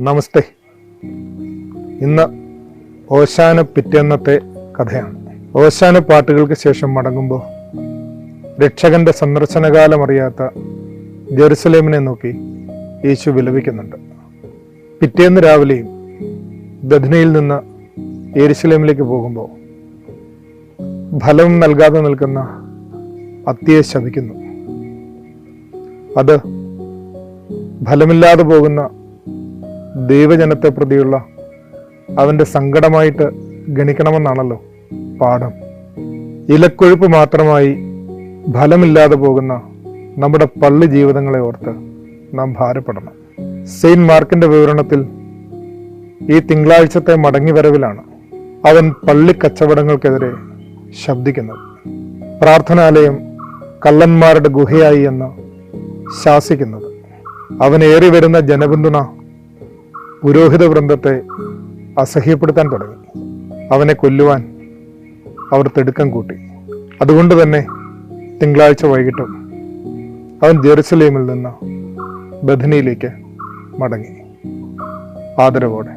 നമസ്തേ. ഇന്ന് ഓശാന പിറ്റേന്നത്തെ കഥയാണ്. ഓശാന പാട്ടുകൾക്ക് ശേഷം മടങ്ങുമ്പോൾ രക്ഷകന്റെ സന്ദർശനകാലം അറിയാത്ത ജെറുസലേമിനെ നോക്കി യേശു വിലപിക്കുന്നുണ്ട്. പിറ്റേന്ന് രാവിലെയും ബഥനിയിൽ നിന്ന് യെരുശലേമിലേക്ക് പോകുമ്പോൾ ഫലം നൽകാതെ നിൽക്കുന്ന അത്തിയെ ശപിക്കുന്നു. അത് ഫലമില്ലാതെ പോകുന്ന ദൈവജനത്തെ പ്രതിയുള്ള അവൻ്റെ സങ്കടമായിട്ട് ഗണിക്കണമെന്നാണല്ലോ പാഠം. ഇലക്കൊഴുപ്പ് മാത്രമായി ഫലമില്ലാതെ പോകുന്ന നമ്മുടെ പള്ളി ജീവിതങ്ങളെ ഓർത്ത് നാം ഭാരപ്പെടണം. സെയിന്റ് മാർക്കിന്റെ വിവരണത്തിൽ ഈ തിങ്കളാഴ്ചത്തെ മടങ്ങിവരവിലാണ് അവൻ പള്ളി കച്ചവടങ്ങൾക്കെതിരെ ശബ്ദിക്കുന്നത്. പ്രാർത്ഥനാലയം കള്ളന്മാരുടെ ഗുഹയായി എന്ന് ശാസിക്കുന്നത്. അവനേറി വരുന്ന ജനപിന്തുണ പുരോഹിത വൃന്ദത്തെ അസഹ്യപ്പെടുത്താൻ തുടങ്ങി. അവനെ കൊല്ലുവാൻ അവർ തിടുക്കം കൂട്ടി. അതുകൊണ്ട് തന്നെ തിങ്കളാഴ്ച വൈകിട്ടും അവൻ ജെറുസലേമിൽ നിന്ന് ബഥനിയിലേക്ക് മടങ്ങി. ആദരവോടെ.